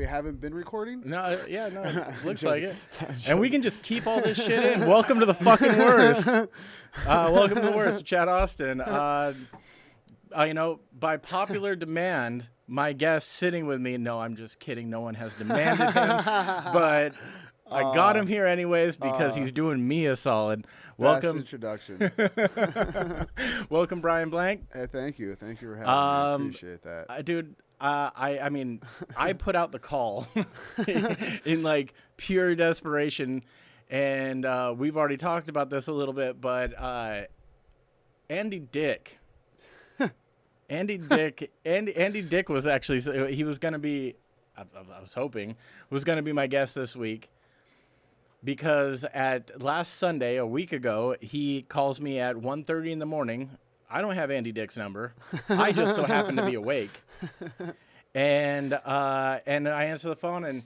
haven't been recording? No, yeah, no, it looks like it. And we can just keep all this shit in. Welcome to the fucking worst. Welcome to the worst, Chad Austin. By popular demand, my guest sitting with me, no, I'm just kidding. No one has demanded him. But I got him here anyways because he's doing me a solid. Welcome. Best introduction. Welcome, Brian Blank. Hey, thank you. Thank you for having me. I appreciate that. Dude, I mean, I put out the call in like pure desperation, and we've already talked about this a little bit, but Andy Dick was actually, he was going to be, I was hoping, was going to be my guest this week because at last Sunday, a week ago, he calls me at 1:30 in the morning. I don't have Andy Dick's number. I just so happen to be awake. And I answer the phone, and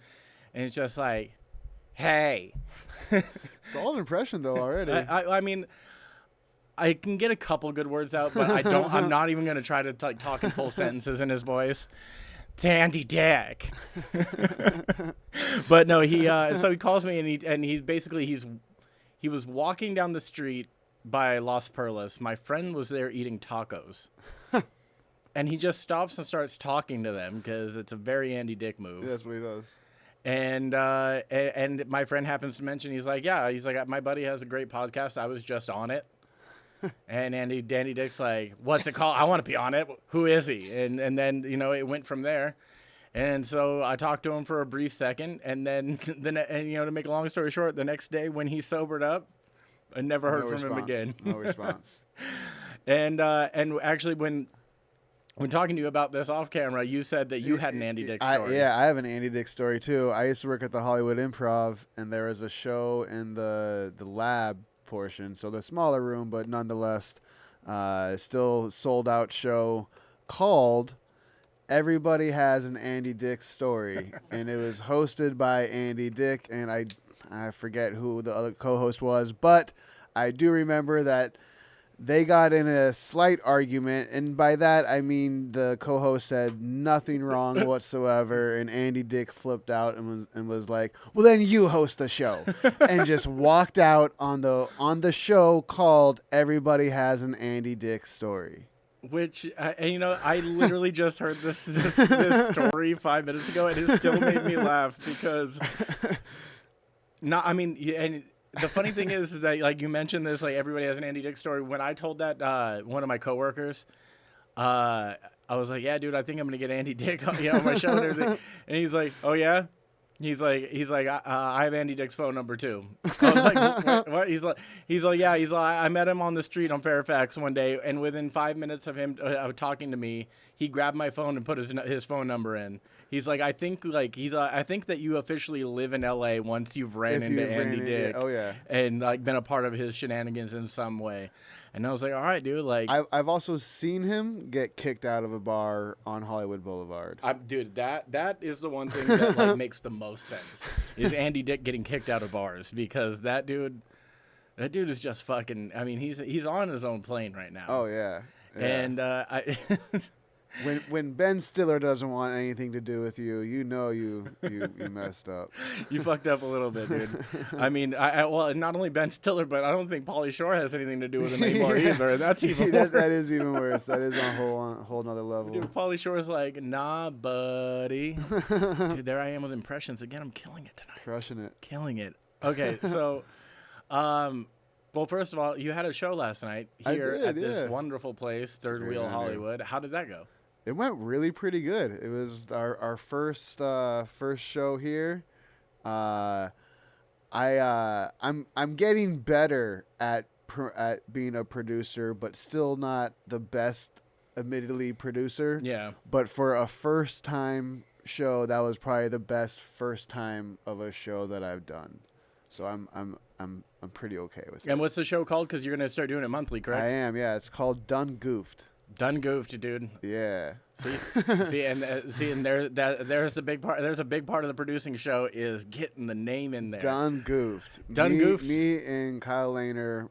it's just like, hey. Solid impression, though, already. I mean, I can get a couple good words out, but I'm not even going to try to talk in full sentences in his voice. It's Andy Dick. But no, so he calls me, and he was walking down the street by Las Perlas. My friend was there eating tacos. And he just stops and starts talking to them because it's a very Andy Dick move. Yeah, that's what he does. And my friend happens to mention, he's like, my buddy has a great podcast. I was just on it. And Andy Dick's like, what's it called? I want to be on it. Who is he? And then, it went from there. And so I talked to him for a brief second. And then, to make a long story short, the next day when he sobered up, I never heard from him again. No response. And actually, when talking to you about this off camera, you said that you had an Andy Dick story. I have an Andy Dick story too. I used to work at the Hollywood Improv, and there was a show in the lab portion, so the smaller room, but nonetheless, still sold out show called "Everybody Has an Andy Dick Story," and it was hosted by Andy Dick, and I forget who the other co-host was, but I do remember that they got in a slight argument, and by that I mean the co-host said nothing wrong whatsoever, and Andy Dick flipped out and was like, "Well, then you host the show," and just walked out on the show called "Everybody Has an Andy Dick Story." Which, I literally just heard this story 5 minutes ago, and it still made me laugh because, and the funny thing is that, like, you mentioned this, like, everybody has an Andy Dick story. When I told that one of my coworkers, I was like, yeah, dude, I think I'm going to get Andy Dick on my show and everything. And he's like, oh, yeah? He's like, I have Andy Dick's phone number too. I was like, what? He's like, yeah. He's like, I met him on the street on Fairfax one day, and within 5 minutes of him talking to me, he grabbed my phone and put his phone number in. He's like, I think that you officially live in LA once you've ran into Andy Dick. Oh yeah, and like been a part of his shenanigans in some way. And I was like, all right, dude. Like, I've also seen him get kicked out of a bar on Hollywood Boulevard. Dude, that is the one thing that like makes the most sense is Andy Dick getting kicked out of bars, because that dude is just fucking. I mean, he's on his own plane right now. Oh yeah. And When Ben Stiller doesn't want anything to do with you, you know you messed up. You fucked up a little bit, dude. I mean, well, not only Ben Stiller, but I don't think Pauly Shore has anything to do with him anymore either. And that's even worse. That is even worse. That is on a whole nother level. Dude, Pauly Shore's like, nah, buddy. Dude, there I am with impressions again. I'm killing it tonight. Crushing it. Killing it. Okay, so, well, first of all, you had a show last night here at this wonderful place, Third Wheel Hollywood. How did that go? It went really pretty good. It was our first show here. I'm getting better at being a producer, but still not the best, admittedly, producer. Yeah. But for a first time show, that was probably the best first time of a show that I've done. So I'm pretty okay with it. And what's the show called? Because you're gonna start doing it monthly, correct? I am. Yeah, it's called Done Goofed. Done goofed, dude. Yeah. See, and there's the big part. There's a big part of the producing show is getting the name in there. Done Goofed. Goofed. Me and Kyle Lehner,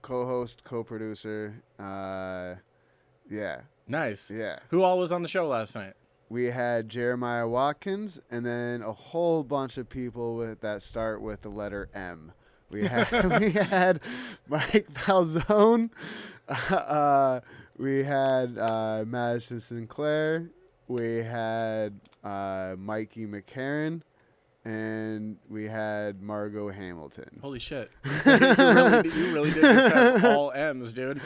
co-host, co-producer. Yeah. Nice. Yeah. Who all was on the show last night? we had Jeremiah Watkins, and then a whole bunch of people that start with the letter M. We had Mike Falzone, we had Madison Sinclair, we had Mikey McCarran, and we had Margot Hamilton. Holy shit! you really did just have all M's, dude.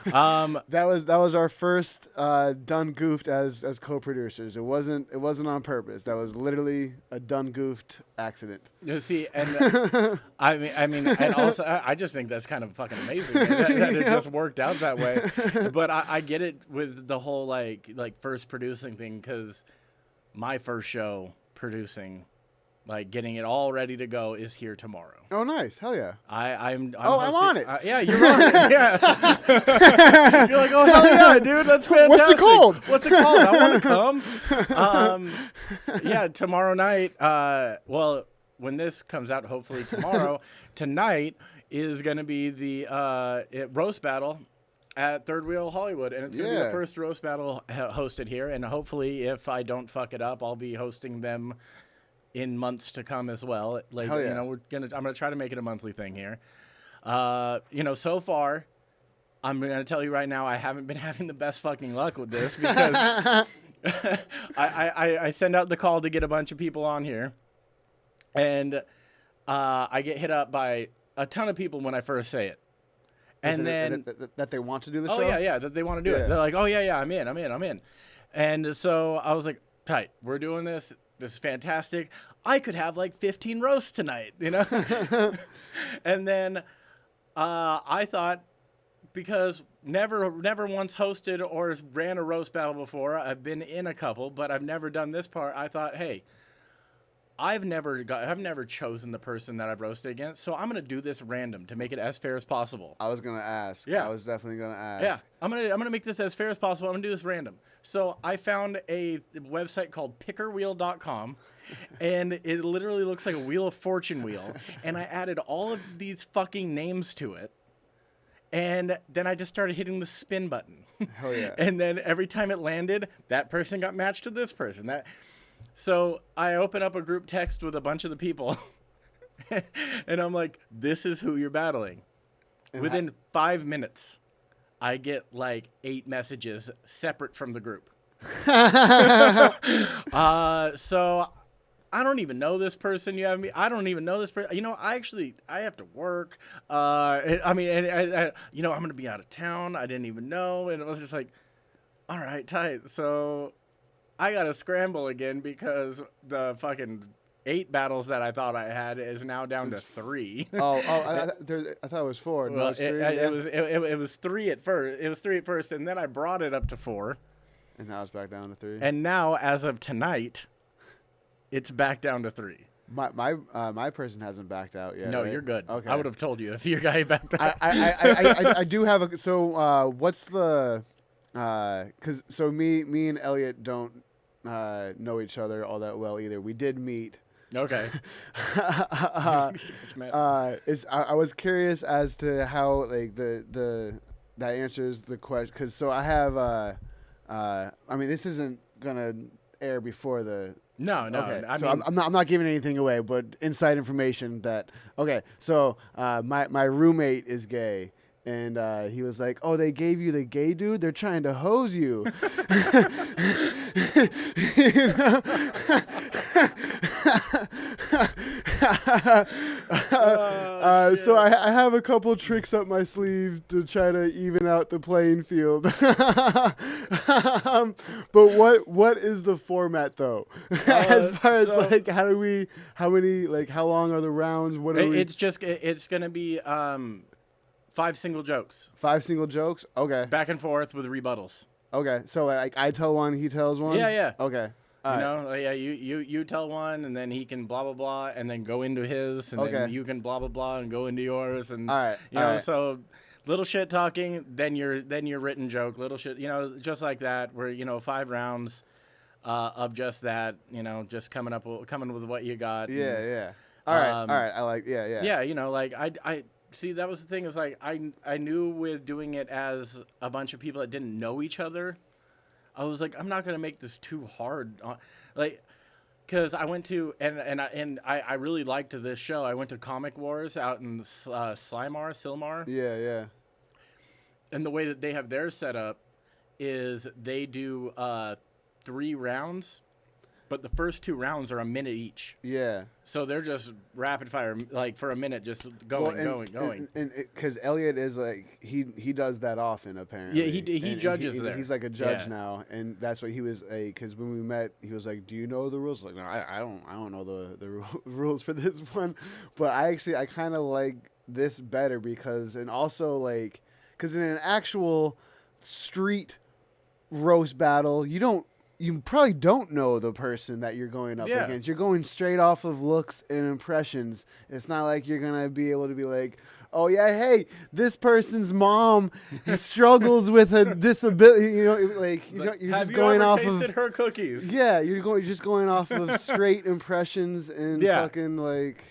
That was our first done goofed as co-producers. It wasn't on purpose. That was literally a done goofed accident. You see, and I mean, and also I just think that's kind of fucking amazing that it just worked out that way. But I get it with the whole like first producing thing, because my first show producing, like getting it all ready to go, is here tomorrow. Oh, nice. Hell yeah. I'm on it. Yeah, you're on it. Yeah. You're like, oh, hell yeah, dude. That's fantastic. What's it called? I want to come. Yeah, tomorrow night. Well, when this comes out, hopefully tomorrow, tonight is going to be the roast battle at Third Wheel Hollywood. And it's going to be the first roast battle hosted here. And hopefully, if I don't fuck it up, I'll be hosting them in months to come as well. Like, hell yeah. you know, I'm gonna try to make it a monthly thing here. You know, so far, I'm gonna tell you right now, I haven't been having the best fucking luck with this, because I send out the call to get a bunch of people on here, and I get hit up by a ton of people when I first say it. And then that they want to do the show? Oh yeah, that they want to do it. They're like, oh yeah, I'm in. And so I was like, tight, we're doing this. This is fantastic. I could have like 15 roasts tonight, you know? And then I thought, because never once hosted or ran a roast battle before. I've been in a couple, but I've never done this part. I thought, hey, I've never chosen the person that I've roasted against, so I'm gonna do this random to make it as fair as possible. I was gonna ask. Yeah, I was definitely gonna ask. Yeah, I'm gonna make this as fair as possible. I'm gonna do this random. So I found a website called pickerwheel.com, and it literally looks like a Wheel of Fortune wheel. And I added all of these fucking names to it, and then I just started hitting the spin button. Hell yeah! And then every time it landed, that person got matched to this person. So I open up a group text with a bunch of the people, and I'm like, this is who you're battling. And within 5 minutes, I get like 8 messages separate from the group. So I don't even know this person. I don't even know this person. You know, I have to work. I'm going to be out of town. I didn't even know. And it was just like, all right, tight. So I got to scramble again, because the fucking 8 battles that I thought I had is now down to 3. I thought it was 4. Well, no, it's 3. it was 3 at first. It was 3 at first, and then I brought it up to 4. And now it's back down to 3. And now, as of tonight, it's back down to 3. My person hasn't backed out yet. No, right? you're good. Okay. I would have told you if your guy backed out. I do have a. So what's the? Because me and Elliot don't know each other all that well either. We did meet. Okay. I was curious as to how like that answers the question, because so I have I mean, this isn't gonna air before the. No. Okay. I mean, I'm not giving anything away, but inside information that okay. So my roommate is gay. And he was like, "Oh, they gave you the gay dude? They're trying to hose you." So I have a couple tricks up my sleeve to try to even out the playing field. But what is the format though? As far as like how long are the rounds? It's gonna be 5 single jokes. 5 single jokes? Okay. Back and forth with rebuttals. Okay. So like I tell one, he tells one? Yeah. Okay. You tell one, and then he can blah blah blah, and then go into his, and then you can blah blah blah and go into yours, and so little shit talking, then your written joke, little shit, just like that. Where 5 rounds of just that, just coming with what you got. Yeah. All right. I like Yeah, I see, that was the thing, is like I knew with doing it as a bunch of people that didn't know each other, I was like, I'm not gonna make this too hard, like, because I went to I really liked this show. I went to Comic Wars out in Silmar, Yeah. and the way that they have theirs set up is they do 3 rounds, but the first 2 rounds are a minute each. Yeah. So they're just rapid fire, like for a minute, just going. And because Elliot is like he does that often apparently. Yeah, he judges there. He's like a judge now, and that's what he was. Because when we met, he was like, "Do you know the rules?" Like, no, I don't know the rules for this one. But I kind of like this better because, and also like, because in an actual street roast battle, you probably don't know the person that you're going up against. You're going straight off of looks and impressions. It's not like you're going to be able to be like, oh, yeah, hey, this person's mom struggles with a disability. You know, like, you're just going off of... Have you ever tasted her cookies? Yeah, you're just going off of straight impressions and fucking, like,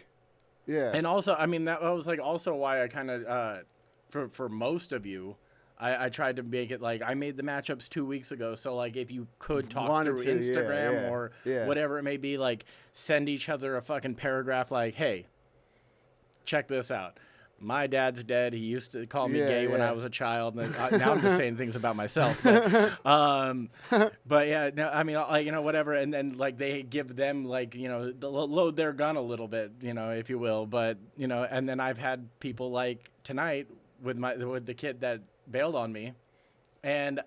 yeah. And also, I mean, that was, like, also why I kind of, for most of you... I tried to make it like I made the matchups 2 weeks ago. So like if you could talk through Instagram or whatever it may be, like send each other a fucking paragraph like, hey, check this out. My dad's dead. He used to call me gay when I was a child. And now I'm just saying things about myself. But yeah, no, I mean, like, you know, whatever. And then like they give them like, you know, load their gun a little bit, you know, if you will. But, you know, and then I've had people like tonight with the kid that bailed on me, and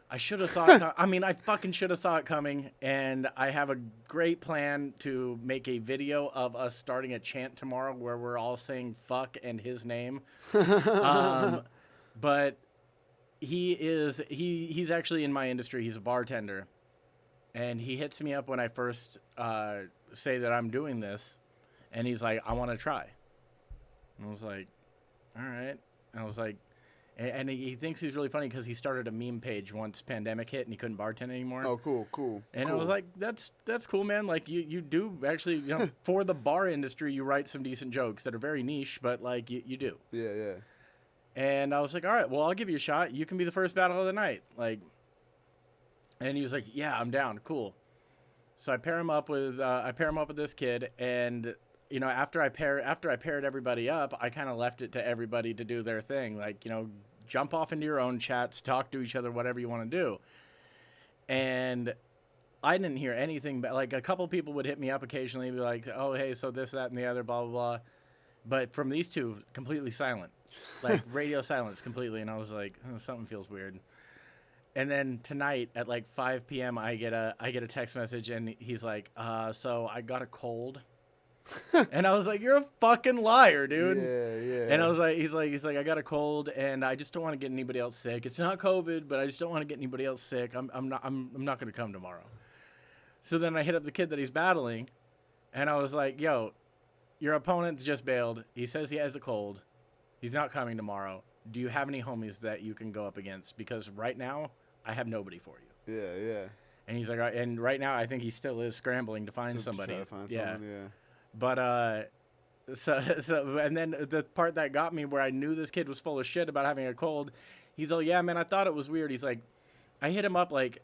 I should have saw it. I mean, I fucking should have saw it coming, and I have a great plan to make a video of us starting a chant tomorrow where we're all saying fuck and his name. But he's actually in my industry. He's a bartender, and he hits me up when I first say that I'm doing this, and he's like, I want to try. And I was like, all right. And I was like, and he thinks he's really funny because he started a meme page once pandemic hit and he couldn't bartend anymore. Oh, cool. And I was like, that's cool, man. Like you do actually, you know, for the bar industry, you write some decent jokes that are very niche, but like you do. Yeah. And I was like, all right, well, I'll give you a shot. You can be the first battle of the night. Like, and he was like, yeah, I'm down. Cool. So I pair him up with this kid, and you know, after I paired everybody up, I kind of left it to everybody to do their thing. Like, you know, jump off into your own chats, talk to each other, whatever you want to do. And I didn't hear anything, but like a couple people would hit me up occasionally, be like, oh, hey, so this, that, and the other, blah, blah, blah. But from these two, completely silent, like radio silence completely. And I was like, oh, something feels weird. And then tonight at like 5 p.m., I get a text message, and he's like, so I got a cold. And I was like, you're a fucking liar, dude. Yeah. And I was like, he's like, I got a cold, and I just don't want to get anybody else sick. It's not COVID, but I just don't want to get anybody else sick. I'm not going to come tomorrow. So then I hit up the kid that he's battling, and I was like, yo, your opponent's just bailed. He says he has a cold. He's not coming tomorrow. Do you have any homies that you can go up against? Because right now I have nobody for you. Yeah. And he's like, and right now I think he still is scrambling to find somebody. Yeah. But so and then the part that got me where I knew this kid was full of shit about having a cold, he's like, yeah, man, I thought it was weird. He's like, I hit him up like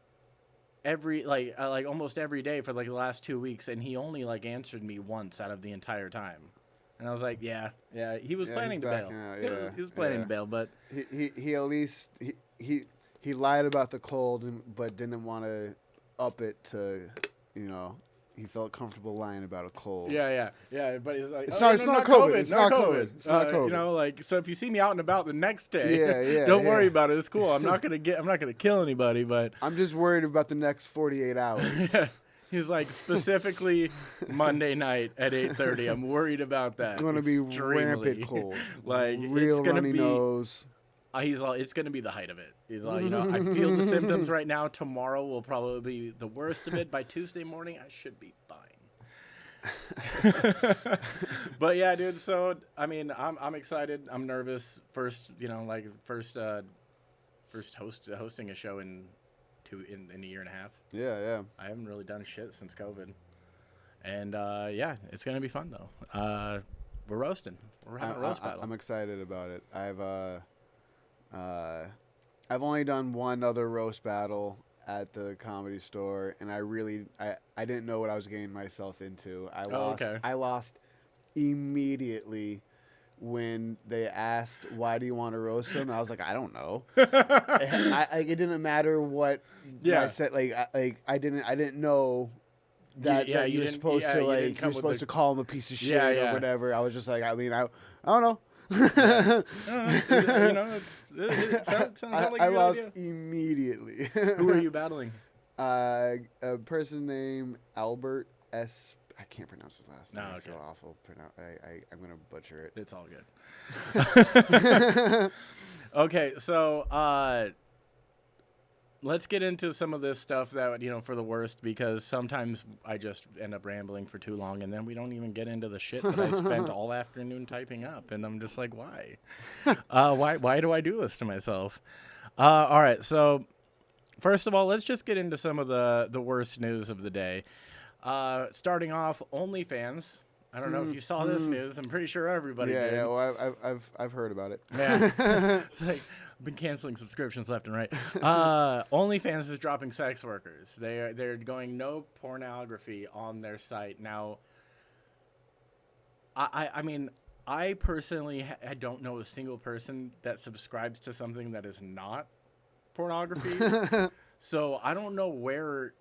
almost every day for like the last 2 weeks, and he only like answered me once out of the entire time. And I was like, yeah, he was planning to bail. He was planning to bail, but he at least he lied about the cold, but didn't want to up it to, you know. He felt comfortable lying about a cold. Yeah. But he's like, it's not COVID. It's not COVID. It's not COVID. You know, like, so if you see me out and about the next day, don't worry about it. It's cool. I'm not gonna kill anybody, but I'm just worried about the next 48 hours. Yeah. He's like, specifically Monday night at 8:30. I'm worried about that. It's gonna be rampant cold. Like, real it's gonna runny be. Nose. He's all, it's going to be the height of it. He's all, you know, I feel the symptoms right now. Tomorrow will probably be the worst of it. By Tuesday morning, I should be fine. But yeah, dude. So, I mean, I'm excited. I'm nervous. First hosting a show in a year and a half. Yeah. I haven't really done shit since COVID. And yeah, it's going to be fun though. We're roasting. We're having a roast battle. I'm excited about it. I've only done one other roast battle at the Comedy Store, and I didn't know what I was getting myself into. Okay. I lost immediately when they asked, "Why do you want to roast him?" I was like, "I don't know." It didn't matter what Yeah. I said. I didn't know that Yeah, that you you were didn't- supposed yeah, to you didn't like come you're with supposed the- to call him a piece of shit Yeah, or yeah. whatever. I was just like, I don't know. You know, it sounds like a I good lost idea. immediately. Who are you battling? A person named Albert S. I can't pronounce his last name. Oh, I okay. feel awful. I'm gonna butcher it. It's all good. Okay, so let's get into some of this stuff that, for the worst, because sometimes I just end up rambling for too long, and then we don't even get into the shit that I spent all afternoon typing up, and I'm just like, why? Why do I do this to myself? All right, so first of all, let's just get into some of the worst news of the day. Starting off, OnlyFans. I don't know if you saw this news. I'm pretty sure everybody did. Yeah. Well, I've heard about it. Yeah. It's like I've been canceling subscriptions left and right. OnlyFans is dropping sex workers. They're going no pornography on their site now. I mean, I personally I don't know a single person that subscribes to something that is not pornography. So I don't know where.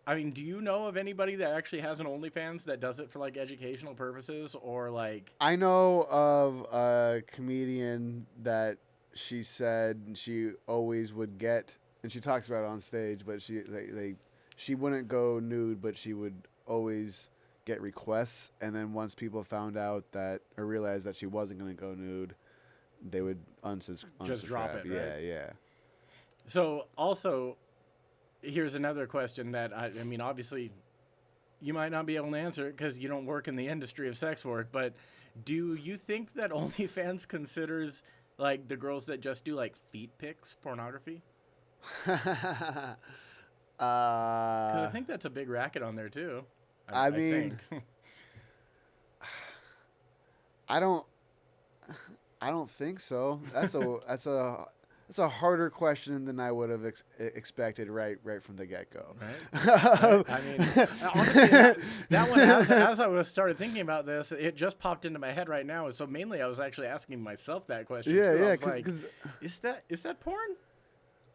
I mean, do you know of anybody that actually has an OnlyFans that does it for like educational purposes or like? I know of a comedian that she said she always would get, and she talks about it on stage, but she wouldn't go nude, but she would always get requests, and then once people found out that or realized that she wasn't going to go nude, they would unsubscribe. Just drop it, right? Yeah. So also, here's another question that I mean, obviously, you might not be able to answer it because you don't work in the industry of sex work. But do you think that OnlyFans considers like the girls that just do like feet pics pornography? Because I think that's a big racket on there too. I mean, think. I don't think so. That's a harder question than I would have expected right from the get go. Right? I mean, honestly, that one as I started thinking about this, it just popped into my head right now. And so mainly, I was actually asking myself that question. Yeah, too. yeah. I was like, is that porn?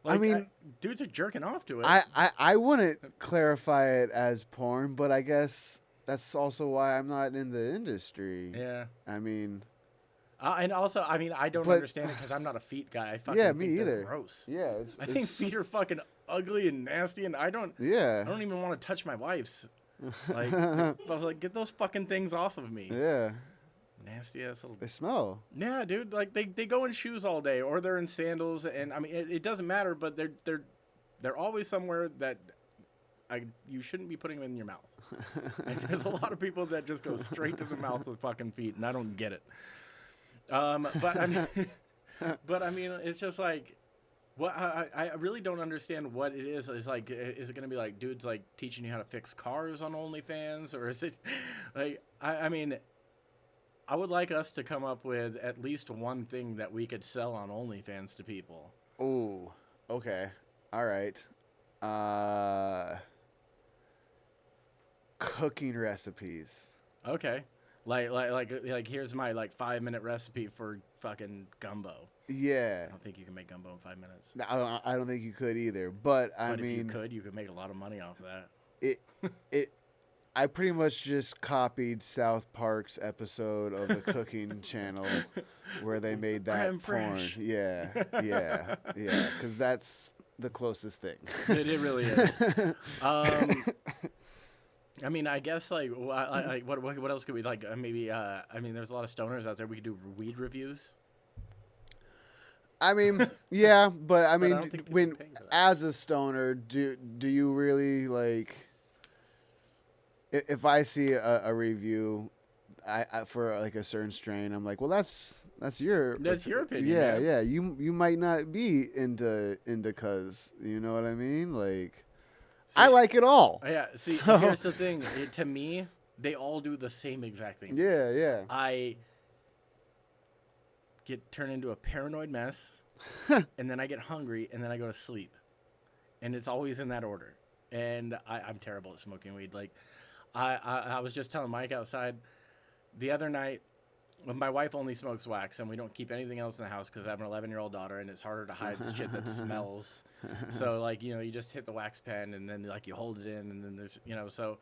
Like, I mean, dudes are jerking off to it. I wouldn't clarify it as porn, but I guess that's also why I'm not in the industry. Yeah. I mean. And also, I mean, I don't understand it because I'm not a feet guy. I fucking me think either. they're gross. Yeah, I think feet are fucking ugly and nasty, and I don't even want to touch my wife's. Like, I was like, get those fucking things off of me. Yeah. Nasty ass little. They smell. Yeah, dude. Like they go in shoes all day, or they're in sandals, and I mean, it doesn't matter, but they're always somewhere that you shouldn't be putting them in your mouth. And there's a lot of people that just go straight to the mouth with fucking feet, and I don't get it. But I mean, it's just like, what I really don't understand what it is. It's like, is it gonna be like dudes like teaching you how to fix cars on OnlyFans, or is it like, I mean, I would like us to come up with at least one thing that we could sell on OnlyFans to people. Ooh, okay, all right. Cooking recipes. Okay. Like here's my 5-minute recipe for fucking gumbo. Yeah. I don't think you can make gumbo in 5 minutes. I don't think you could either. But I mean, if you could make a lot of money off of that. I pretty much just copied South Park's episode of the cooking channel where they made that Creme porn. fraiche. Yeah. Because that's the closest thing. It really is. I mean, I guess what else could we like? Maybe I mean, there's a lot of stoners out there. We could do weed reviews. I mean, yeah, but I mean, I don't think people when are paying for that. as a stoner, do you really like? If I see a review, I for like a certain strain, I'm like, well, that's your opinion. Yeah, man. yeah. You might not be into cuz, you know what I mean? Like, See, I like it all. Yeah. See, So- here's the thing. To me, they all do the same exact thing. Yeah. I turn into a paranoid mess, and then I get hungry, and then I go to sleep. and it's always in that order. And I'm terrible at smoking weed. Like, I was just telling Mike outside the other night. My wife only smokes wax, and we don't keep anything else in the house because I have an 11-year-old daughter, and it's harder to hide the shit that smells. So, like, you know, you just hit the wax pen, and then, like, you hold it in, and then there's, you know, so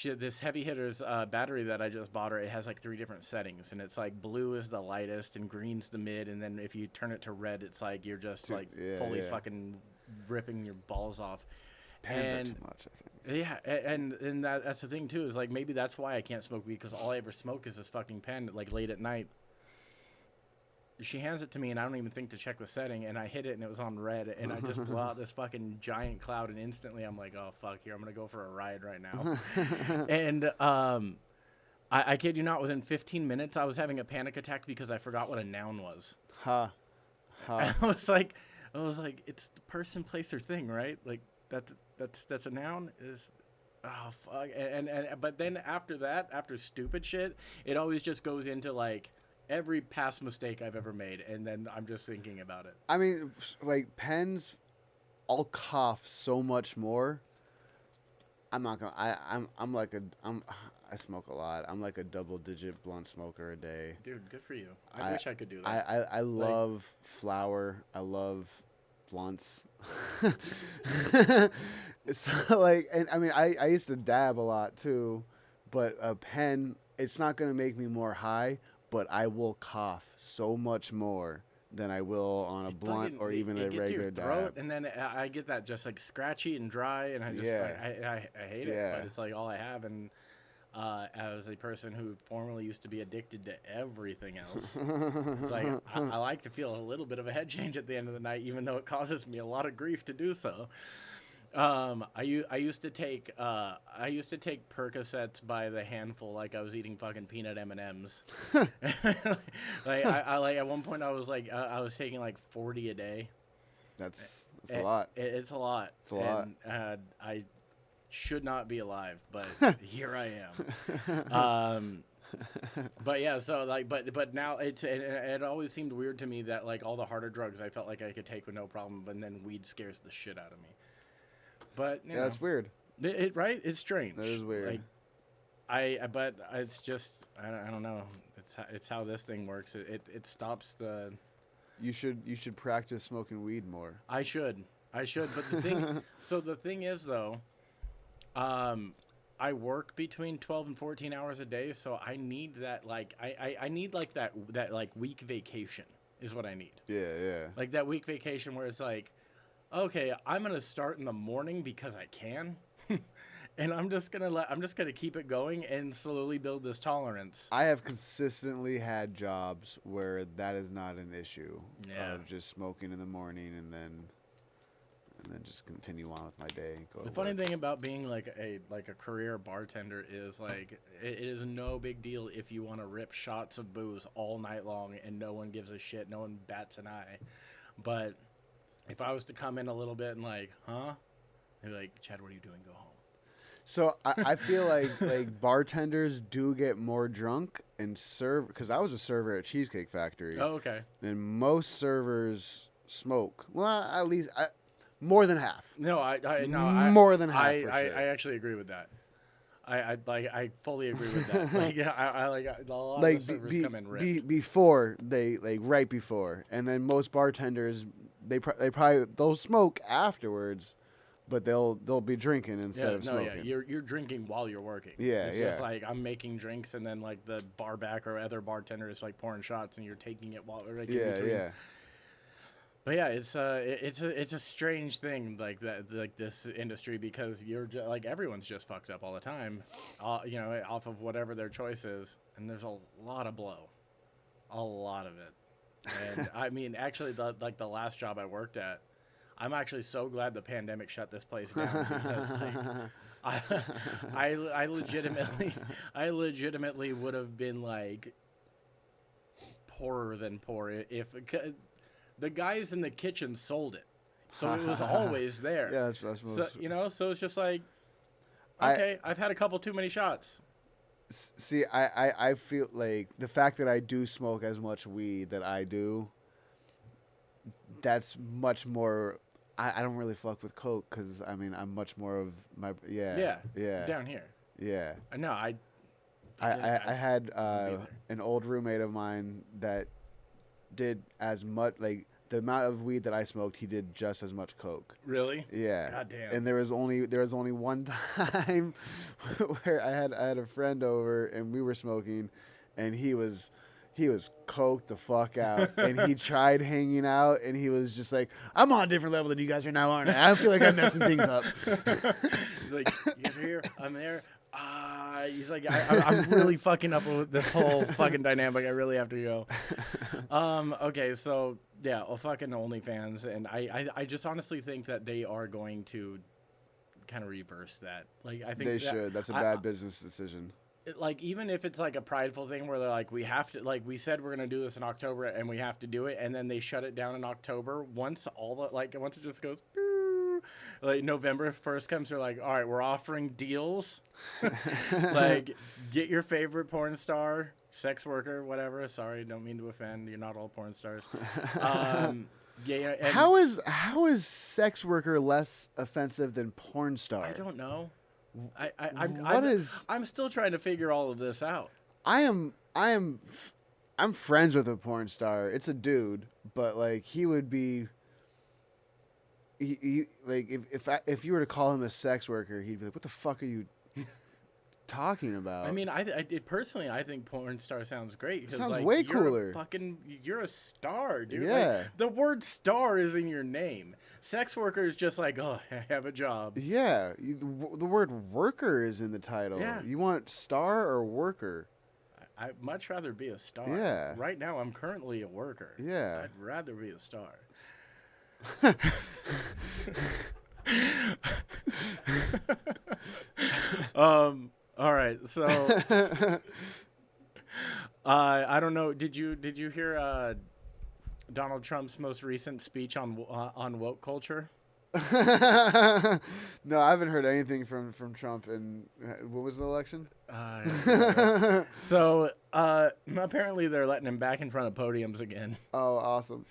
this heavy hitter's battery that I just bought her, it has, like, 3 different settings, and it's, like, blue is the lightest, and green's the mid, and then if you turn it to red, it's, like, you're just, like, fully fucking ripping your balls off. Pens are too much, I think. Yeah, and that's the thing too, is like maybe that's why I can't smoke weed, because all I ever smoke is this fucking pen, like late at night. She hands it to me and I don't even think to check the setting, and I hit it and it was on red, and I just blow out this fucking giant cloud, and instantly I'm like, oh fuck, here, I'm gonna go for a ride right now. And I kid you not, within 15 minutes I was having a panic attack because I forgot what a noun was. Ha. I was like, it's the person, place, or thing, right? Like that's a noun. Is oh fuck. And but then after that, after stupid shit, it always just goes into like every past mistake I've ever made, and then I'm just thinking about it. I mean, like pens, I'll cough so much more. I'm not gonna. I smoke a lot. I'm like a double-digit blunt smoker a day. Dude, good for you. I wish I could do that. I love flower. I love blunts. It's like, and I mean, I used to dab a lot too, but a pen, it's not gonna make me more high, but I will cough so much more than I will on a blunt or even a regular dab. And then I get that just like scratchy and dry, and I just I hate it. But it's like all I have, and as a person who formerly used to be addicted to everything else, it's like I like to feel a little bit of a head change at the end of the night, even though it causes me a lot of grief to do so. I used to take Percocets by the handful, like I was eating fucking peanut M&Ms. Like I like at one point I was like I was taking like 40 a day. That's a lot. It's a lot. It's a lot. I should not be alive, but here I am. But yeah, so like, but now it always seemed weird to me that like all the harder drugs I felt like I could take with no problem, but then weed scares the shit out of me. But you know, that's weird. Right? It's strange. That is weird. Like, but it's just I don't know. It's how this thing works. It stops the. You should practice smoking weed more. I should. But the thing is though, I work between 12 and 14 hours a day, so I need that like I need like that like week vacation is what I need. Yeah. Like that week vacation where it's like, okay, I'm gonna start in the morning because I can, and I'm just gonna keep it going and slowly build this tolerance. I have consistently had jobs where that is not an issue. Yeah. Of just smoking in the morning and then just continue on with my day. The funny thing about being like a career bartender is like it is no big deal if you want to rip shots of booze all night long and no one gives a shit, no one bats an eye. But if I was to come in a little bit and like, they'd be like, Chad, what are you doing? Go home. So I feel like bartenders do get more drunk and serve, because I was a server at Cheesecake Factory. Oh, okay. And most servers smoke. Well, at least more than half. No, more than half. I sure. I actually agree with that. I fully agree with that. Like I like a lot of the servers come in ripped. Before they right before, and then most bartenders they'll smoke afterwards, but they'll be drinking instead of smoking. Yeah, you're drinking while you're working. Yeah, it's just like I'm making drinks, and then like the bar back or other bartender is like pouring shots, and you're taking it while like in between. Yeah. But yeah, it's a strange thing like that, like this industry, because you're like everyone's just fucked up all the time, you know, off of whatever their choice is, and there's a lot of blow, a lot of it, and I mean actually the last job I worked at, I'm actually so glad the pandemic shut this place down because like I legitimately would have been like poorer than poor if. The guys in the kitchen sold it, so it was always there. Yeah, that's most. So you know, so it's just like, okay, I've had a couple too many shots. See, I feel like the fact that I do smoke as much weed that I do, that's much more I don't really fuck with coke because I mean I'm much more of my Yeah. yeah Down here. yeah. No, I had either. an old roommate of mine that did as much like the amount of weed that I smoked, he did just as much coke. Really? Yeah. God damn. And there was only one time where I had a friend over and we were smoking, and he was coked the fuck out, and he tried hanging out, and he was just like, I'm on a different level than you guys are now, aren't I? I feel like I'm messing things up. He's like, you guys are here, I'm there. He's like, I'm really fucking up with this whole fucking dynamic. I really have to go. Okay, so yeah, fucking OnlyFans, and I just honestly think that they are going to kind of reverse that. Like, I think They should. That's a bad business decision. Like, even if it's like a prideful thing where they're like, we have to, like, we said we're gonna do this in October and we have to do it, and then they shut it down in October. Once it just goes, like November 1st comes, they're like, all right, we're offering deals. Like, get your favorite porn star, sex worker, whatever. Sorry, don't mean to offend. You're not all porn stars. Yeah. And How is sex worker less offensive than porn star? I don't know. What I'm still trying to figure all of this out. I'm friends with a porn star. It's a dude, but like he would be. He like if you were to call him a sex worker, he'd be like, "What the fuck are you talking about?" I mean, personally, I think porn star sounds great because Sounds like, way you're cooler. You're a star, dude. Yeah. Like, the word star is in your name. Sex worker is just like, oh, I have a job. Yeah, the word worker is in the title. Yeah. You want star or worker? I'd much rather be a star. Yeah. Right now, I'm currently a worker. Yeah. I'd rather be a star. All right. So, I don't know. Did you hear Donald Trump's most recent speech on woke culture? No, I haven't heard anything from Trump. And what was the election? So apparently they're letting him back in front of podiums again. Oh, awesome.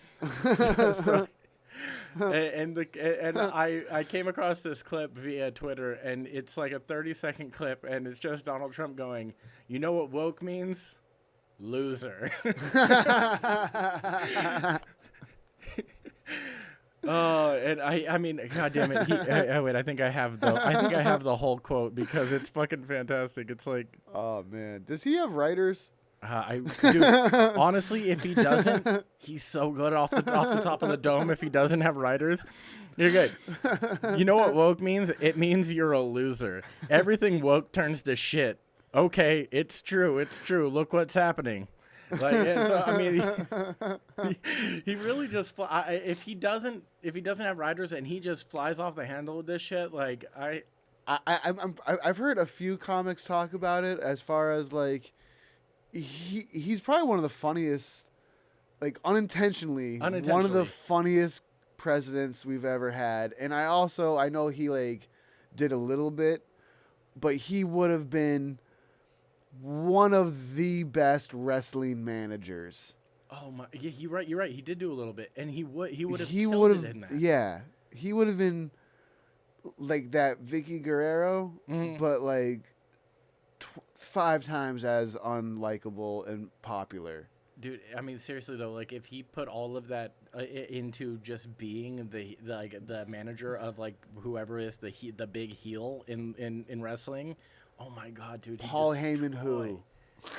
And I came across this clip via Twitter, and it's like a 30-second clip, and it's just Donald Trump going, "You know what woke means? Loser." Oh, and I mean, God damn it! Wait, I think I have the whole quote because it's fucking fantastic. It's like, oh man, does he have writers? Dude, honestly, if he doesn't, he's so good off the top of the dome. If he doesn't have writers, you're good. You know what woke means? It means you're a loser. Everything woke turns to shit. Okay, it's true. It's true. Look what's happening. Like, so I mean, he really just if he doesn't have writers and he just flies off the handle with this shit, like I've heard a few comics talk about it as far as like he's probably one of the funniest, like unintentionally one of the funniest presidents we've ever had. And I know he like did a little bit, but he would have been one of the best wrestling managers. Oh my! Yeah, you're right. He did do a little bit, and he would have killed it in that. Yeah, he would have been like that Vicky Guerrero, but like 5 times as unlikable and popular. Dude, I mean, seriously though, like if he put all of that into just being the manager of like whoever is the big heel in wrestling. Oh my God, dude! Paul Heyman, who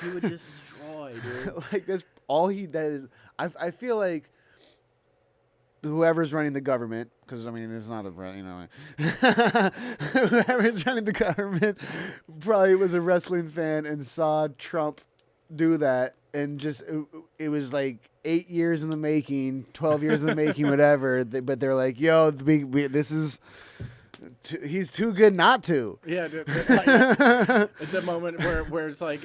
he would destroy, dude. Like that's all he does. I feel like whoever's running the government, because I mean it's not whoever's running the government probably was a wrestling fan and saw Trump do that, and just it was like 8 years in the making, 12 years in the making, whatever. But they're like, yo, this is. He's too good not to. Yeah, at the moment where it's like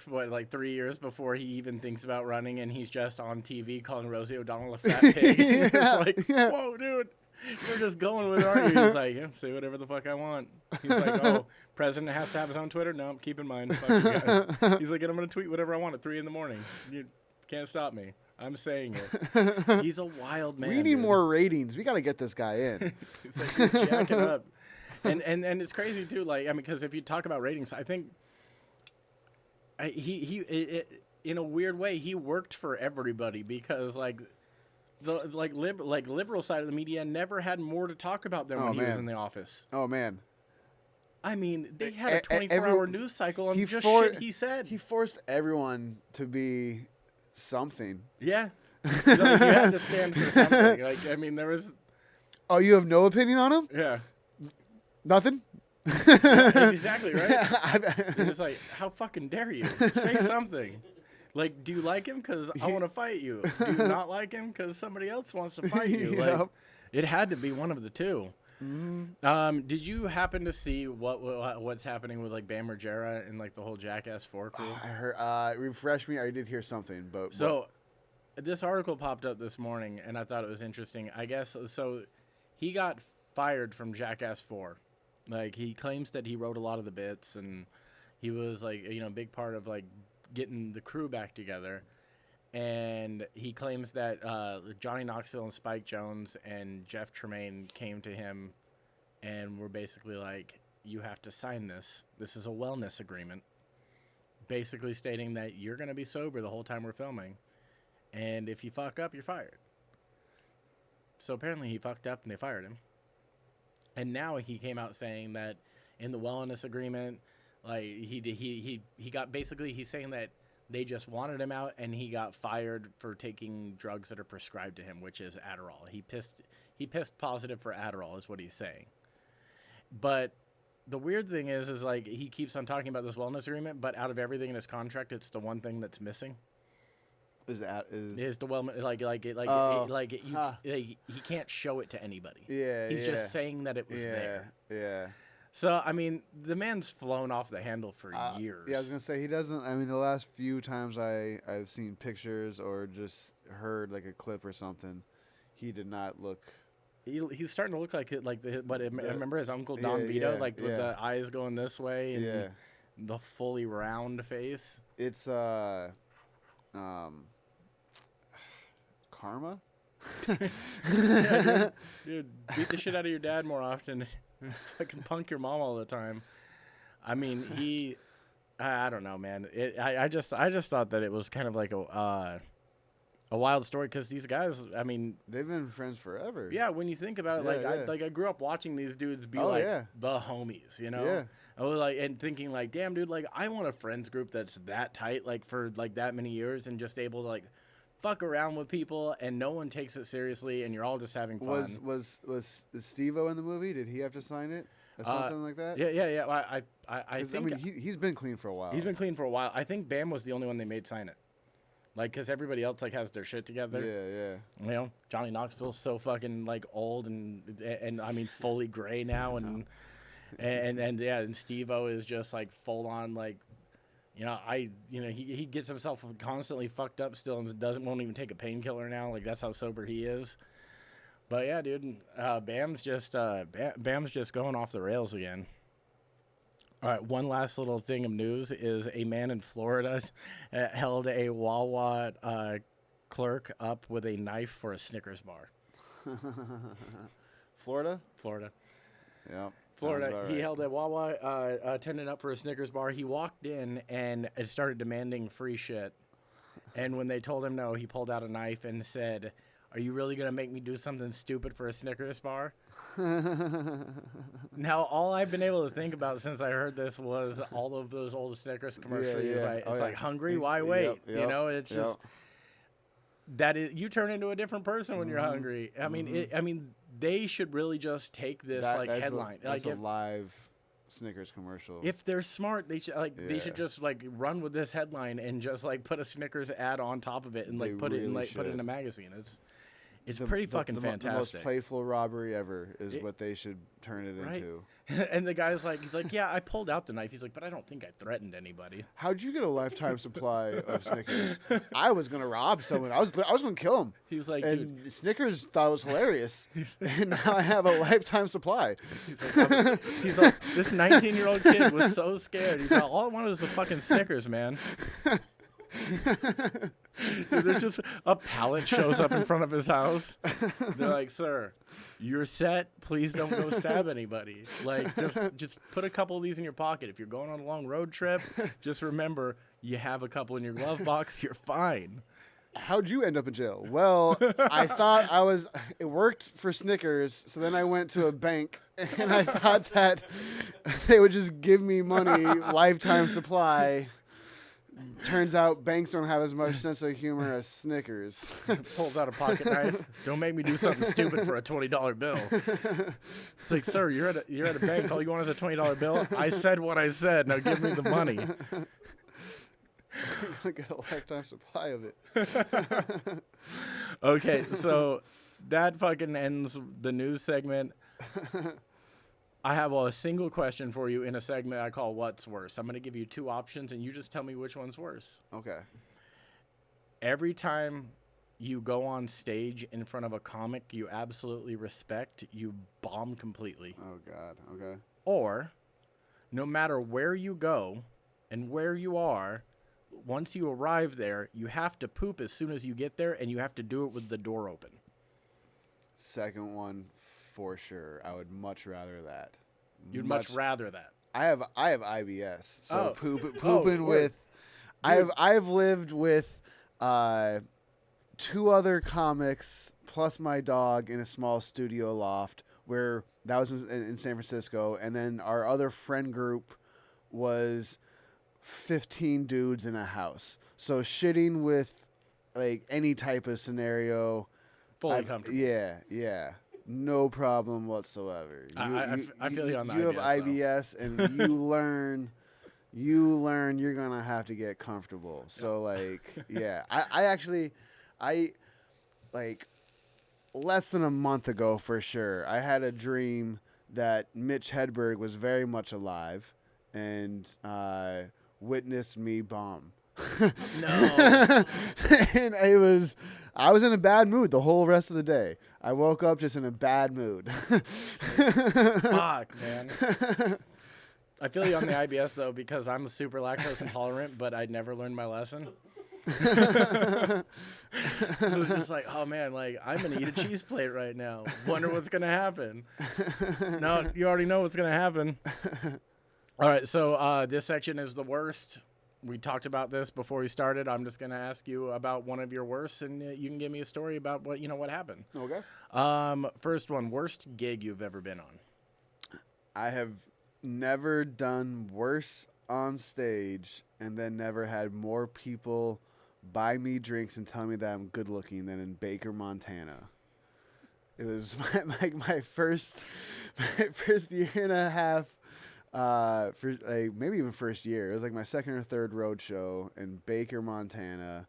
what 3 years before he even thinks about running, and he's just on TV calling Rosie O'Donnell a fat pig. It's like, whoa, dude, you're just going with it, aren't you? He's like, yeah, say whatever the fuck I want. He's like, oh, president has to have his own Twitter. No, keep in mind, fuck you guys. He's like, and I'm gonna tweet whatever I want at 3 a.m. You can't stop me. I'm saying it. He's a wild man. We need dude. more ratings. We got to get this guy in. He's like, you're jacking up. And it's crazy, too. Like, I mean, because if you talk about ratings, I think in a weird way, he worked for everybody because, like, the liberal side of the media never had more to talk about than when he was in the office. Oh, man. I mean, they had a 24-hour news cycle on just shit he said. He forced everyone to be something. Yeah. You had to stand for something. Like, I mean, there was... Oh, you have no opinion on him? Yeah. Nothing? Yeah, exactly, right? It's like, how fucking dare you? Say something. Like, do you like him? Because I want to fight you. Do you not like him? Because somebody else wants to fight you. Yep. Like, it had to be one of the two. Mm-hmm. Did you happen to see what's happening with, like, Bam Margera and, like, the whole Jackass 4 crew? I heard, refresh me. I did hear something, but... So, this article popped up this morning, and I thought it was interesting. I guess, so, he got fired from Jackass 4. Like, he claims that he wrote a lot of the bits, and he was, like, you know, a big part of, like, getting the crew back together. And he claims that Johnny Knoxville and Spike Jonze and Jeff Tremaine came to him and were basically like, you have to sign this. This is a wellness agreement. Basically stating that you're going to be sober the whole time we're filming. And if you fuck up, you're fired. So apparently he fucked up and they fired him. And now he came out saying that in the wellness agreement, like he got basically, he's saying that they just wanted him out and he got fired for taking drugs that are prescribed to him, which is Adderall. He pissed positive for Adderall is what he's saying. But the weird thing is like he keeps on talking about this wellness agreement, but out of everything in his contract, it's the one thing that's missing. Is the wellness he can't show it to anybody. Yeah, he's just saying that it was there. Yeah. So I mean, the man's flown off the handle for years. Yeah, I was gonna say he doesn't. I mean, the last few times I've seen pictures or just heard like a clip or something, he did not look. He's starting to look like it. Like remember his uncle Don Vito, with the eyes going this way and the fully round face. It's karma. Yeah, dude, beat the shit out of your dad more often. Fucking punk your mom all the time. I mean, I don't know, man. I just thought that it was kind of like a wild story because these guys, I mean, they've been friends forever. Yeah, when you think about it, I grew up watching these dudes be the homies, you know. Yeah. I was like, and thinking like, damn, dude, like I want a friends group that's that tight, like for like that many years, and just able to like fuck around with people, and no one takes it seriously, and you're all just having fun. Was Steve-O in the movie? Did he have to sign it or something like that? Yeah. I think. I mean, he's been clean for a while. He's been clean for a while. I think Bam was the only one they made sign it. Like, because everybody else like has their shit together. Yeah. You know, Johnny Knoxville's so fucking like old and I mean fully gray now, and Steve-O is just like full on like. You know, he gets himself constantly fucked up still and won't even take a painkiller now. Like, that's how sober he is. But, yeah, dude, Bam's just going off the rails again. All right, one last little thing of news is a man in Florida held a WaWa clerk up with a knife for a Snickers bar. Florida? Yeah. Florida, he held a WaWa attendant up for a Snickers bar. He walked in and started demanding free shit. And when they told him no, he pulled out a knife and said, "Are you really going to make me do something stupid for a Snickers bar?" Now, all I've been able to think about since I heard this was all of those old Snickers commercials. Yeah. It's like, hungry, why wait? Yep. You know, it's just... you turn into a different person when you're hungry. I mean, they should really just take this headline. That's a live Snickers commercial. If they're smart, they should should just like run with this headline and just like put a Snickers ad on top of it and like put it in a magazine. It's pretty fucking fantastic. The most playful robbery ever is what they should turn it into. And the guy's like, he's like, yeah, I pulled out the knife. He's like, but I don't think I threatened anybody. How'd you get a lifetime supply of Snickers? I was gonna rob someone. I was gonna kill him. He was like, and dude, Snickers thought it was hilarious, and now I have a lifetime supply. He's like, this 19-year-old kid was so scared. He's like, all I wanted was a fucking Snickers, man. Dude, there's just a pallet shows up in front of his house. They're like, "Sir, you're set. Please don't go stab anybody. Like, just put a couple of these in your pocket. If you're going on a long road trip, just remember you have a couple in your glove box. You're fine." How'd you end up in jail? Well, I thought it worked for Snickers, so then I went to a bank, and I thought that they would just give me money, lifetime supply. Turns out banks don't have as much sense of humor as Snickers. Pulls out a pocket knife. Don't make me do something stupid for a $20 bill. It's like, sir, you're at a bank. All you want is a $20 bill. I said what I said. Now give me the money. I get a lifetime supply of it. Okay, so that fucking ends the news segment. I have a single question for you in a segment I call What's Worse. I'm going to give you two options, and you just tell me which one's worse. Okay. Every time you go on stage in front of a comic you absolutely respect, you bomb completely. Oh, God. Okay. Or, no matter where you go and where you are, once you arrive there, you have to poop as soon as you get there, and you have to do it with the door open. Second one, for sure. I would much rather that. You'd much rather that. I have IBS, so pooping with. I've lived with 2 other comics plus my dog in a small studio loft where that was in San Francisco, and then our other friend group was 15 dudes in a house. So shitting with like any type of scenario, fully comfortable. Yeah. No problem whatsoever. I feel you on the You IBS, have IBS, and you learn you're gonna have to get comfortable. So like, yeah, I actually like less than a month ago for sure, I had a dream that Mitch Hedberg was very much alive and witnessed me bomb. No. And I was in a bad mood the whole rest of the day. I woke up just in a bad mood. Fuck, man. I feel you on the IBS, though, because I'm super lactose intolerant, but I never learned my lesson. So it's just like, oh, man, like, I'm going to eat a cheese plate right now. Wonder what's going to happen. No, you already know what's going to happen. All right, so this section is the worst. We talked about this before we started. I'm just going to ask you about one of your worst, and you can give me a story about what happened. Okay. First one, worst gig you've ever been on. I have never done worse on stage and then never had more people buy me drinks and tell me that I'm good looking than in Baker, Montana. It was my first year and a half. For like maybe even first year. It was like my second or third road show in Baker, Montana.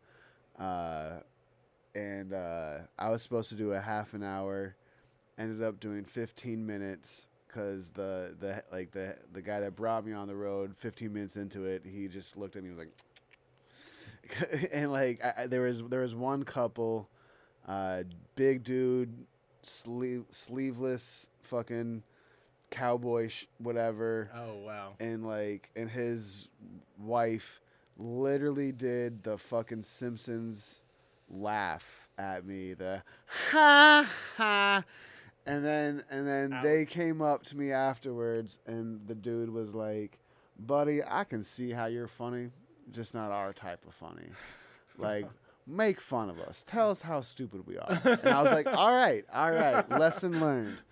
And I was supposed to do a half an hour, ended up doing 15 minutes because the guy that brought me on the road 15 minutes into it, he just looked at me and was like, and like there was one couple, big dude, sleeveless fucking cowboy whatever. Oh wow. And his wife literally did the fucking Simpsons laugh at me, the ha ha, and then Ouch. They came up to me afterwards and the dude was like, buddy, I can see how you're funny, just not our type of funny. Like, make fun of us, tell us how stupid we are. And I was like, all right, lesson learned.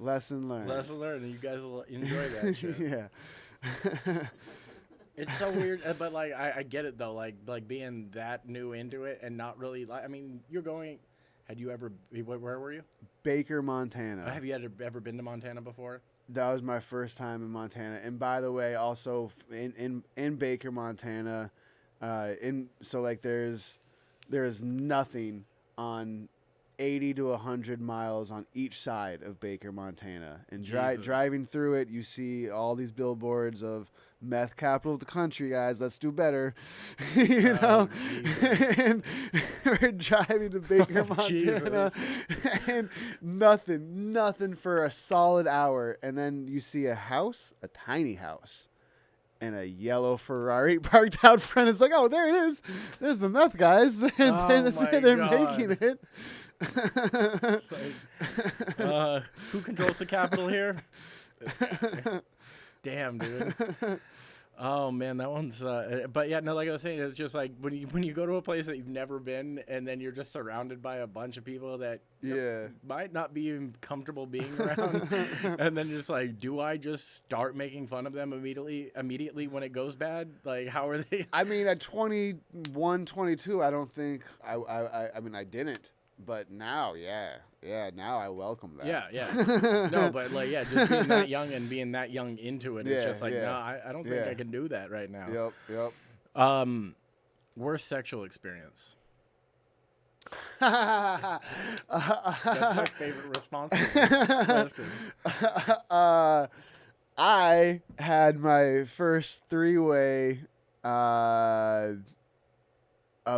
And you guys will enjoy that shit. Yeah. It's so weird, but like I get it though. Like being that new into it and not really like. I mean, you're going. Had you ever? Where were you? Baker, Montana. Have you ever been to Montana before? That was my first time in Montana. And by the way, also in Baker, Montana, there's nothing on 80 to 100 miles on each side of Baker, Montana. And driving through it, you see all these billboards of meth capital of the country, guys. Let's do better. You know? And we're driving to Baker, Montana, and nothing for a solid hour. And then you see a house, a tiny house, and a yellow Ferrari parked out front. It's like, oh, there it is. There's the meth guys. That's where they're making it. It's like, who controls the capital here? This guy. Damn, dude. Oh man, that one's. But yeah, no, like I was saying, it's just like when you go to a place that you've never been, and then you're just surrounded by a bunch of people that might not be even comfortable being around, and then just like, do I just start making fun of them immediately when it goes bad? Like, how are they? I mean, at 21, 22, I don't think I mean, I didn't. But now, now I welcome that. Yeah. No, but like, just being that young and being that young into it, it's just like, no, I don't think I can do that right now. Yep. Worst sexual experience. That's my favorite response to this question. I had my first 3-way a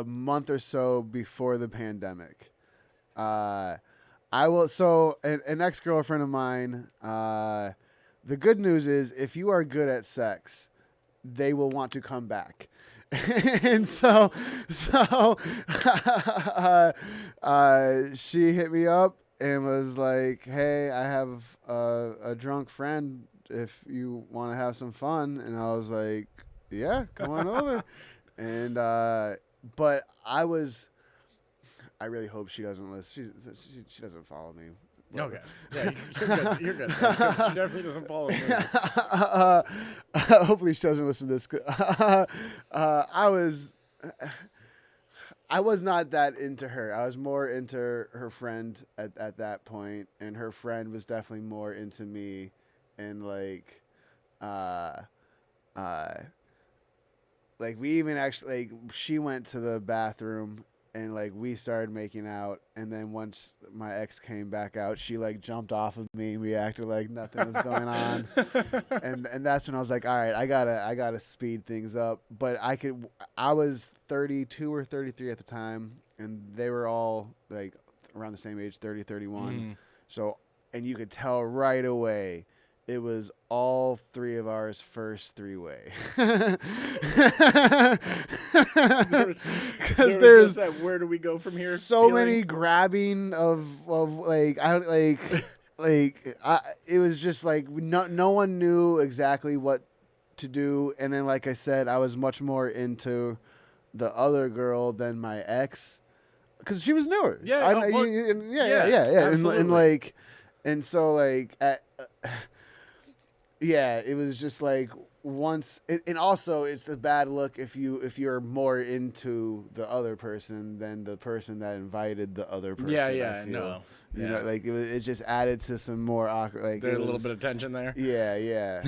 month or so before the pandemic. An ex-girlfriend of mine, the good news is if you are good at sex, they will want to come back. And so she hit me up and was like, hey, I have a drunk friend if you want to have some fun. And I was like, yeah, come on over. And but I really hope she doesn't listen. She doesn't follow me. Okay. Yeah, you're good. She definitely doesn't follow me. Hopefully she doesn't listen to this. I was not that into her. I was more into her friend at that point, and her friend was definitely more into me, and like we even actually, like, she went to the bathroom and like we started making out, and then once my ex came back out, she like jumped off of me and we acted like nothing was going on. and that's when I was like, all right, I gotta speed things up. But I was 32 or 33 at the time, and they were all like around the same age, 30, 31. So, and you could tell right away it was all three of ours first 3-way. Because there's that, where do we go from here? So many grabbing of like it was just like no one knew exactly what to do. And then, like I said, I was much more into the other girl than my ex because she was newer. Yeah, absolutely. And so like yeah, it was just like once, and also it's a bad look if you're more into the other person than the person that invited the other person. Yeah, no. You know, like it just added to some more awkward. Like there's a little bit of tension there. Yeah.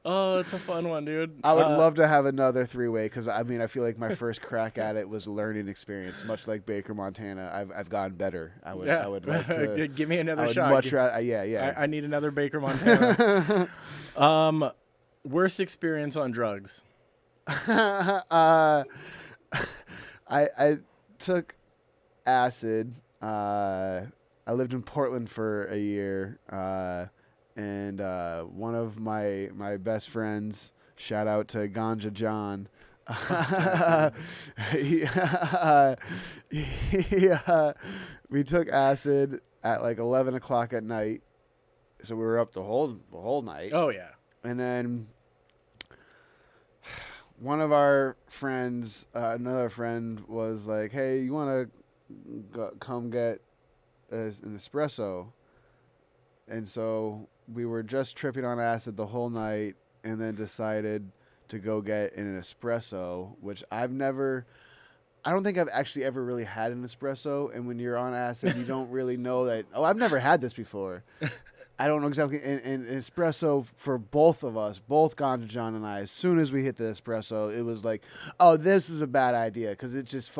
Oh, it's a fun one, dude. I would love to have another 3-way because I mean I feel like my first crack at it was a learning experience, much like Baker, Montana. I've gotten better. I would like to give me another shot. Much rather, I need another Baker, Montana. Worst experience on drugs. I took acid. I lived in Portland for a year. And one of my best friends, shout out to Ganja John, we took acid at like 11 o'clock at night, so we were up the whole night. Oh yeah. And then one of our friends, another friend, was like, "Hey, you want to come get an espresso?" And so we were just tripping on acid the whole night, and then decided to go get an espresso, which I don't think I've actually ever really had an espresso. And when you're on acid, you don't really know that, oh, I've never had this before. I don't know exactly. And an espresso for both of us, both Ganja John and I, as soon as we hit the espresso, it was like, oh, this is a bad idea. Because it just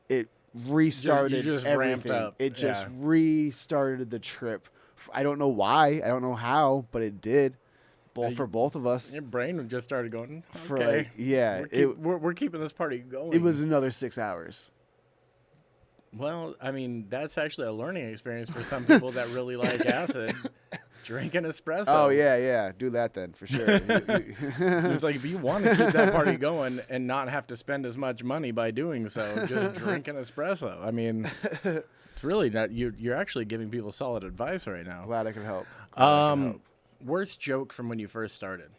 it restarted just everything. Ramped up. It just restarted the trip. I don't know why. I don't know how, but it did. For both of us. Your brain just started going, okay. For like, yeah. We're keeping this party going. It was another 6 hours. Well, I mean, that's actually a learning experience for some people that really like acid. Drink an espresso. Oh yeah, do that then for sure. It's like, if you want to keep that party going and not have to spend as much money by doing so, just drink an espresso. I mean, it's really not. You're actually giving people solid advice right now. Glad I could help. Worst joke from when you first started,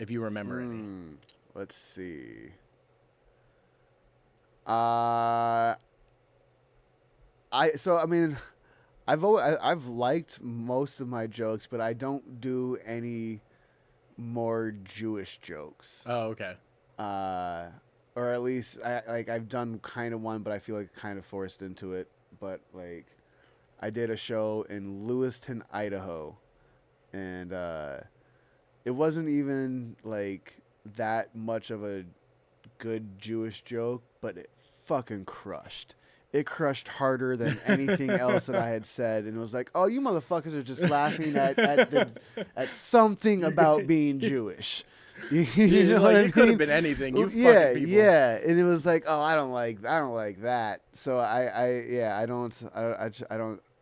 if you remember any. Let's see. I've liked most of my jokes, but I don't do any more Jewish jokes. Oh, okay. Or at least I've done kind of one, but I feel like kind of forced into it. But like, I did a show in Lewiston, Idaho, and it wasn't even like that much of a good Jewish joke, but it fucking crushed. It crushed harder than anything else that I had said, and it was like, "Oh, you motherfuckers are just laughing at something about being Jewish." You know what I mean? It could have been anything. You yeah, fucking people. yeah, and it was like, "Oh, I don't like that." So I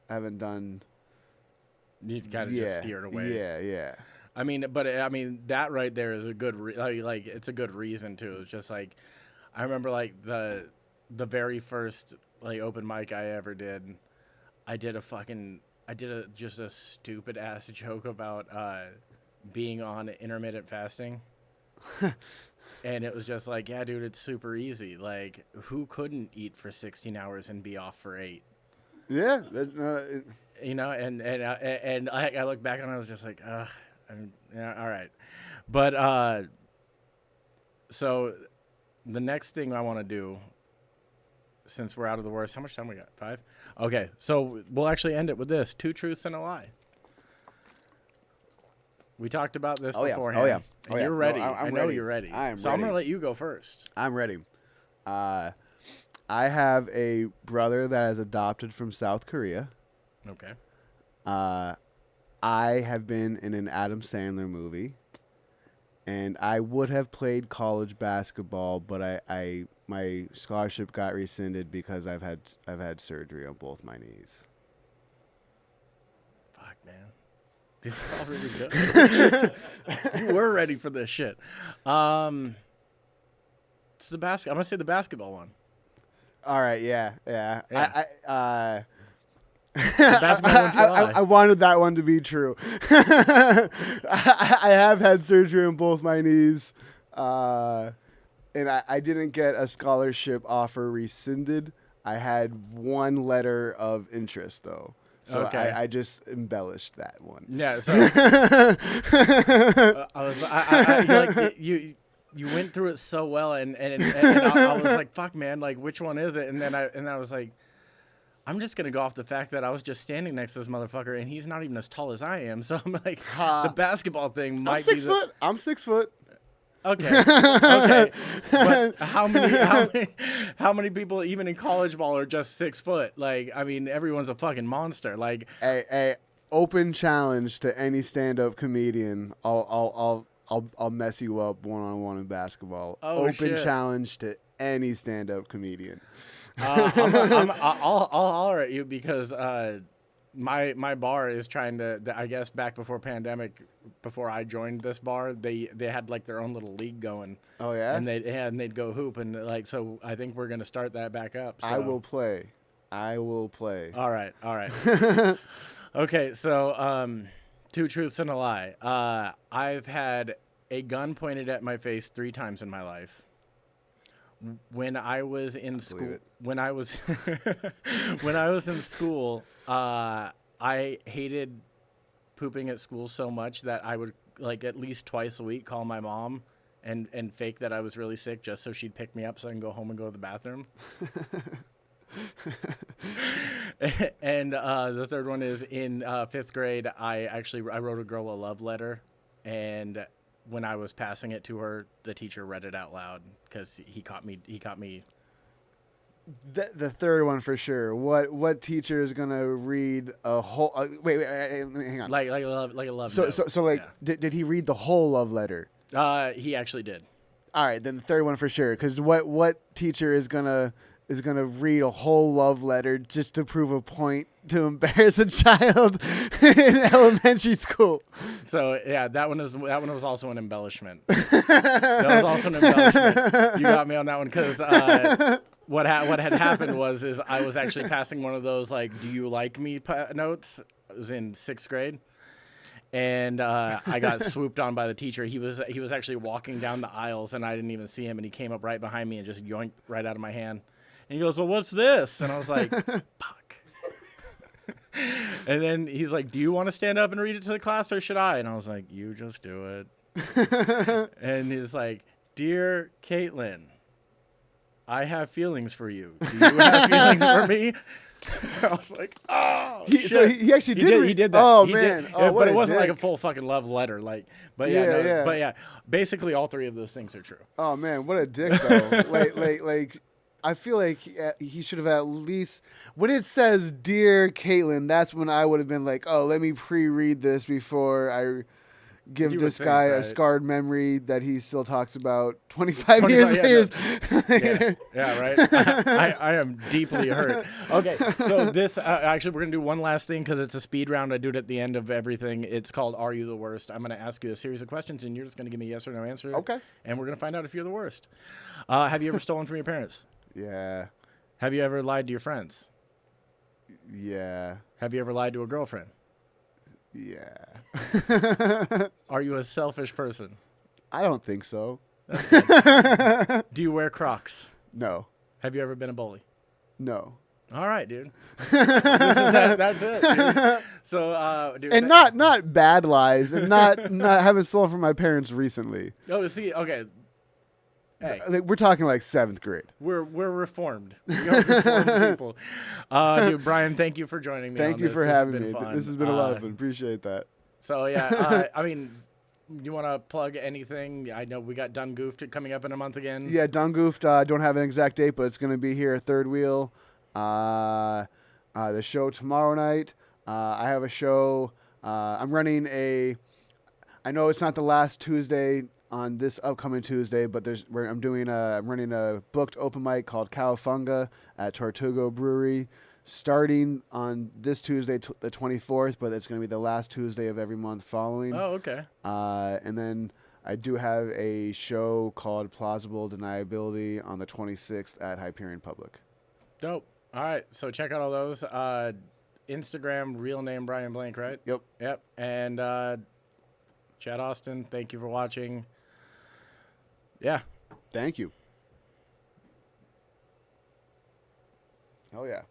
haven't done. You kind of just steered away. Yeah. I mean, that right there is a good like it's a good reason too. It's just like, I remember like the very first like open mic I ever did, I did just a stupid ass joke about being on intermittent fasting. And it was just like, yeah, dude, it's super easy. Like, who couldn't eat for 16 hours and be off for 8? Yeah. You know, and I look back and I was just like, ugh, yeah, all right. But so the next thing I want to do, since we're out of the worst, how much time we got? 5? Okay, so we'll actually end it with this: 2 truths and a lie. We talked about this beforehand. And you're ready. No, I know you're ready. I am so ready. I'm going to let you go first. I'm ready. I have a brother that is adopted from South Korea. Okay. I have been in an Adam Sandler movie, and I would have played college basketball, but my scholarship got rescinded because I've had surgery on both my knees. Fuck, man. These are all really good. You were ready for this shit. It's the I'm gonna say the basketball one. All right, yeah. The basketball one's your lie. I wanted that one to be true. I have had surgery on both my knees, and I didn't get a scholarship offer rescinded. I had one letter of interest, though. So okay. I just embellished that one. Yeah. So you went through it so well, and I was like, fuck, man, like, which one is it? And then I was like, I'm just gonna go off the fact that I was just standing next to this motherfucker, and he's not even as tall as I am. So I'm like, the basketball thing might I'm 6 foot. I'm 6 foot. Okay. Okay. But how many people, even in college ball, are just 6 foot? Like, I mean, everyone's a fucking monster. Like, a open challenge to any stand-up comedian. I'll mess you up one-on-one in basketball. Oh, open shit. challenge to any stand-up comedian. I'll holler at you because my bar is trying to. I guess back before pandemic, before I joined this bar, they had like their own little league going. Oh yeah, and they'd go hoop, and like, so I think we're gonna start that back up. So. I will play. All right. Okay, so 2 truths and a lie. I've had a gun pointed at my face 3 times in my life. When I was in school, when I was in school, I hated pooping at school so much that I would, like, at least twice a week call my mom and fake that I was really sick just so she'd pick me up so I can go home and go to the bathroom. And the third one is in 5th grade, I wrote a girl a love letter, and when I was passing it to her, the teacher read it out loud because he caught me. The third one for sure. What teacher is gonna read a whole? Wait, hang on. Like a love note. So like, yeah. Did he read the whole love letter? He actually did. All right, then the third one for sure. Because what teacher is gonna is going to read a whole love letter just to prove a point to embarrass a child in elementary school. So yeah, that one was also an embellishment. That was also an embellishment. You got me on that one because what had happened was I was actually passing one of those like "Do you like me?" notes. It was in 6th grade. And I got swooped on by the teacher. He was actually walking down the aisles, and I didn't even see him. And he came up right behind me and just yoinked right out of my hand. And he goes, "Well, what's this?" And I was like, "Fuck." And then he's like, "Do you want to stand up and read it to the class, or should I?" And I was like, "You just do it." And he's like, "Dear Caitlin, I have feelings for you. Do you have feelings for me?" I was like, "Oh, shit." So he actually did. He did that. Oh He man! did. Oh, but it wasn't dick. like a full fucking love letter. Like, but basically all 3 of those things are true. Oh man, what a dick though! like, I feel like he should have at least when it says "Dear Caitlin," that's when I would have been like, "Oh, let me pre-read this before I give this guy a scarred memory that he still talks about 25 years later." Yeah, right. I am deeply hurt. Okay, so this actually we're gonna do one last thing because it's a speed round. I do it at the end of everything. It's called "Are You the Worst?" I'm gonna ask you a series of questions and you're just gonna give me a yes or no answer. Okay. And we're gonna find out if you're the worst. Have you ever stolen from your parents? Yeah. Have you ever lied to your friends? Yeah. Have you ever lied to a girlfriend? Yeah. Are you a selfish person? I don't think so. That's good. Do you wear Crocs? No. Have you ever been a bully? No. All right, dude. That's it, dude. So, dude. And not bad lies, and not having stolen from my parents recently. Oh, see, okay. Hey, Like, we're talking like 7th grade. we're reformed. We are reformed people. Dude, Brian, thank you for joining me. Thank on you this. for This having has me. been fun. This has been a lot of fun. Appreciate that. So yeah, I mean, you want to plug anything? I know we got Done Goofed coming up in a month again. Yeah, Done Goofed. I don't have an exact date, but it's going to be here at Third Wheel. The show tomorrow night. I have a show. I'm running I know it's not the last Tuesday on this upcoming Tuesday, but I'm running a booked open mic called Cowafunga at Tortuga Brewery, starting on this Tuesday, the 24th, but it's going to be the last Tuesday of every month following. Oh, okay. And then I do have a show called Plausible Deniability on the 26th at Hyperion Public. Dope. All right, so check out all those. Instagram, real name Brian Blank, right? Yep. And Chad Austin, thank you for watching. Yeah. Thank you. Hell yeah.